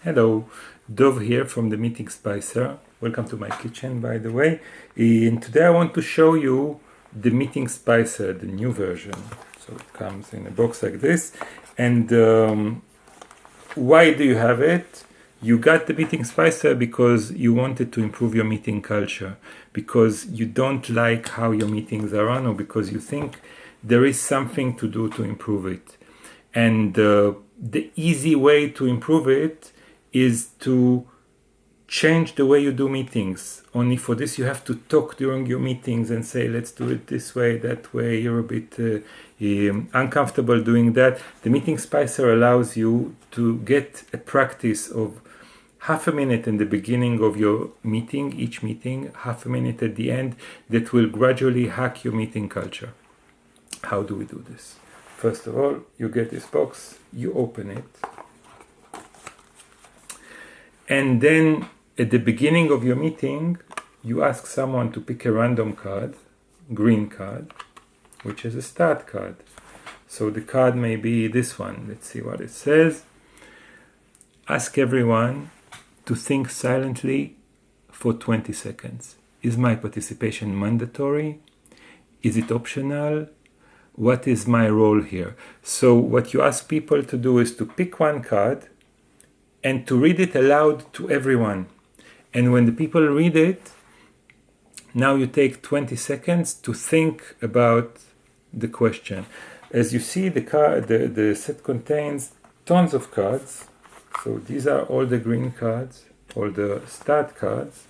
Hello, Dov here from the Meeting Spicer. Welcome to my kitchen, by the way. And today I want to show you the Meeting Spicer, the new version. So it comes in a box like this. And why do you have it? You got the Meeting Spicer because you wanted to improve your meeting culture, because you don't like how your meetings are run, or because you think there is something to do to improve it. And the easy way to improve it is to change the way you do meetings. Only for this you have to talk during your meetings and say, let's do it this way, that way. You're a bit uncomfortable doing that. The Meeting Spicer allows you to get a practice of half a minute in the beginning of your meeting, each meeting, half a minute at the end, that will gradually hack your meeting culture. How do we do this? First of all, you get this box, you open it, and then at the beginning of your meeting, you ask someone to pick a random card, green card, which is a start card. So the card may be this one. Let's see what it says. Ask everyone to think silently for 20 seconds. Is my participation mandatory? Is it optional? What is my role here? So what you ask people to do is to pick one card and to read it aloud to everyone. And when the people read it, now you take 20 seconds to think about the question. As you see, the set contains tons of cards. So these are all the green cards, all the start cards.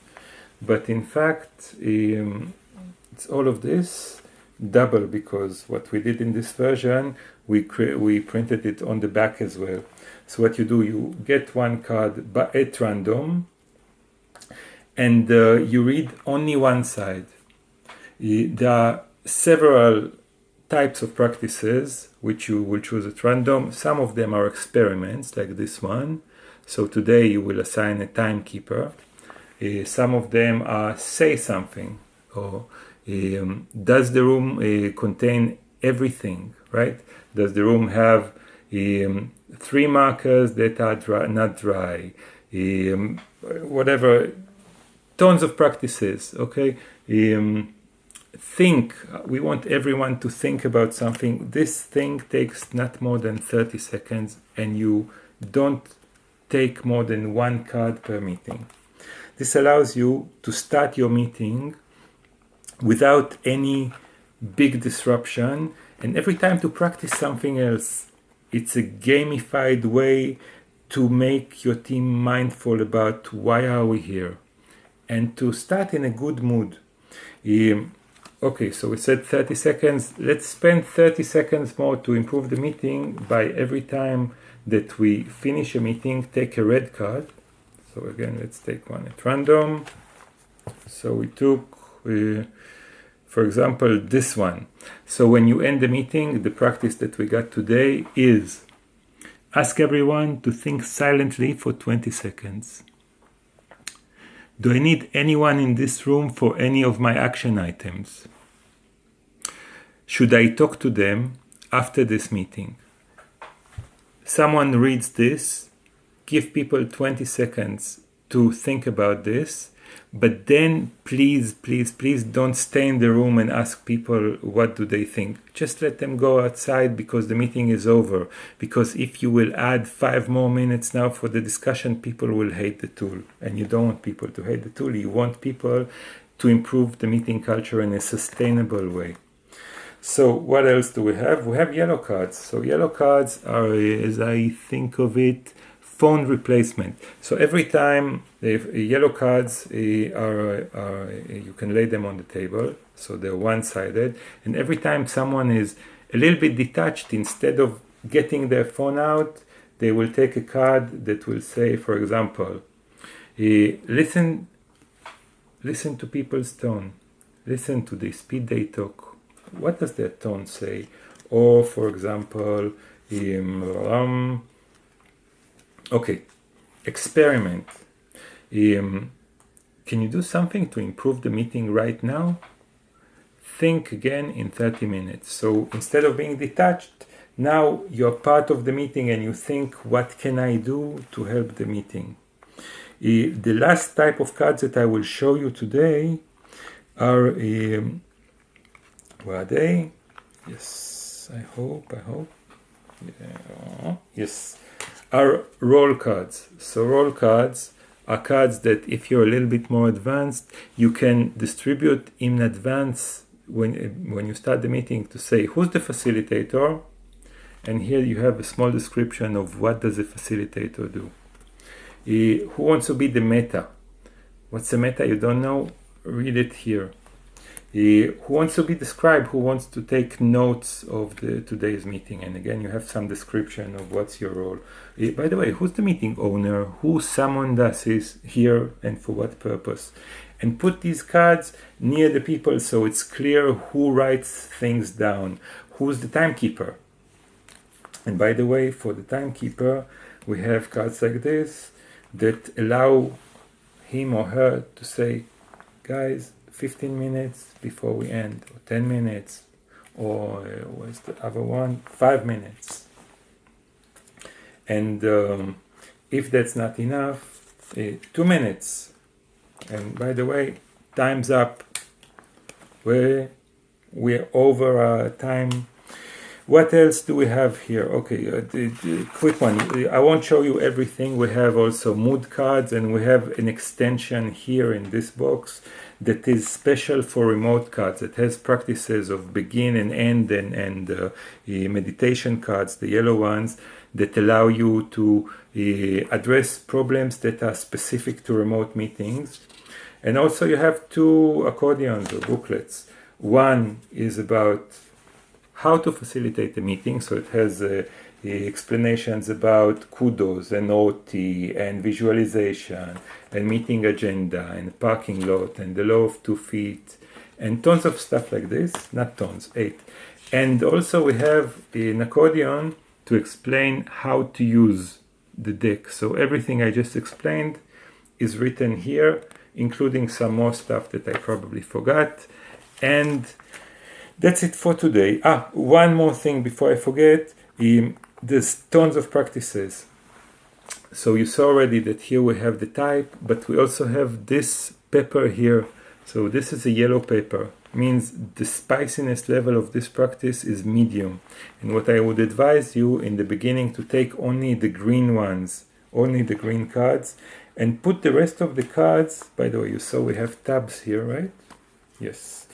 But in fact, it's all of this double, because what we did in this version, we printed it on the back as well. So what you do, you get one card at random, and you read only one side. There are several types of practices which you will choose at random. Some of them are experiments, like this one. So today you will assign a timekeeper. Some of them are say something, or does the room contain everything, right? Does the room have 3 markers that are not dry? Whatever, tons of practices, okay? Think, we want everyone to think about something. This thing takes not more than 30 seconds, and you don't take more than one card per meeting. This allows you to start your meeting without any big disruption, and every time to practice something else. It's a gamified way to make your team mindful about why are we here, and to start in a good mood. Okay, so we said 30 seconds. Let's spend 30 seconds more to improve the meeting by every time that we finish a meeting, take a red card. So again, let's take one at random. So we took, for example, this one. So when you end the meeting, the practice that we got today is ask everyone to think silently for 20 seconds. Do I need anyone in this room for any of my action items? Should I talk to them after this meeting? Someone reads this, give people 20 seconds to think about this, but then please don't stay in the room and ask people what do they think. Just let them go outside, because the meeting is over. Because if you will add 5 more minutes now for the discussion, people will hate the tool. And you don't want people to hate the tool. You want people to improve the meeting culture in a sustainable way. So what else do we have? We have yellow cards. So yellow cards are, as I think of it, phone replacement. So every time yellow cards are you can lay them on the table, so they're one-sided, and every time someone is a little bit detached, instead of getting their phone out, they will take a card that will say, for example, listen to people's tone, listen to the speed they talk. What does their tone say? Or, for example, okay, experiment. Can you do something to improve the meeting right now? Think again in 30 minutes. So instead of being detached, Now you're part of the meeting and you think, what can I do to help the meeting? The last type of cards that I will show you today are, where are they? Yes, I hope. Yeah. Yes, are roll cards. So roll cards are cards that if you're a little bit more advanced, you can distribute in advance when you start the meeting to say, who's the facilitator? And here you have a small description of what does a facilitator do. Who wants to be the meta? What's the meta? You don't know? Read it here. Who wants to be the scribe? Who wants to take notes of today's meeting? And again, you have some description of what's your role. By the way, who's the meeting owner? Who summoned us is here and for what purpose? And put these cards near the people so it's clear who writes things down. Who's the timekeeper? And by the way, for the timekeeper, we have cards like this that allow him or her to say, guys, 15 minutes before we end, or 10 minutes, or what's the other one? 5 minutes. And if that's not enough, 2 minutes. And by the way, time's up. We're over our time. What else do we have here? Okay, the quick one. I won't show you everything. We have also mood cards, and we have an extension here in this box that is special for remote cards. It has practices of begin and end and meditation cards, the yellow ones, that allow you to address problems that are specific to remote meetings. And also you have 2 accordions or booklets. One is about how to facilitate a meeting, so it has explanations about kudos and OT and visualization and meeting agenda and parking lot and the law of 2 feet and tons of stuff like this, not tons, 8. And also we have an accordion to explain how to use the deck. So everything I just explained is written here, including some more stuff that I probably forgot. And that's it for today. One more thing before I forget. There's tons of practices. So you saw already that here we have the type, but we also have this pepper here. So this is a yellow pepper. Means the spiciness level of this practice is medium. And what I would advise you in the beginning to take only the green ones, only the green cards, and put the rest of the cards. By the way, you saw we have tabs here, right? Yes.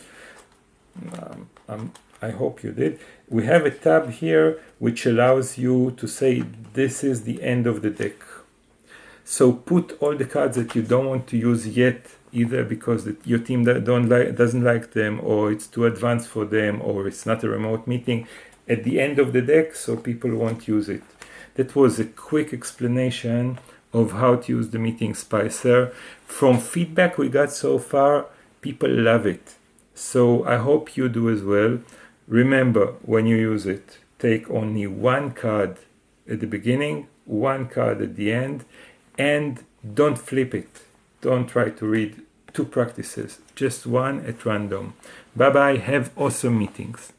I hope you did. We have a tab here which allows you to say this is the end of the deck. So put all the cards that you don't want to use yet, either because your team doesn't like them, or it's too advanced for them, or it's not a remote meeting, at the end of the deck so people won't use it. That was a quick explanation of how to use the Meeting Spicer. From feedback we got so far, people love it. So I hope you do as well. Remember, when you use it, take only 1 card at the beginning, 1 card at the end, and don't flip it. Don't try to read 2 practices, just 1 at random. Bye bye, have awesome meetings.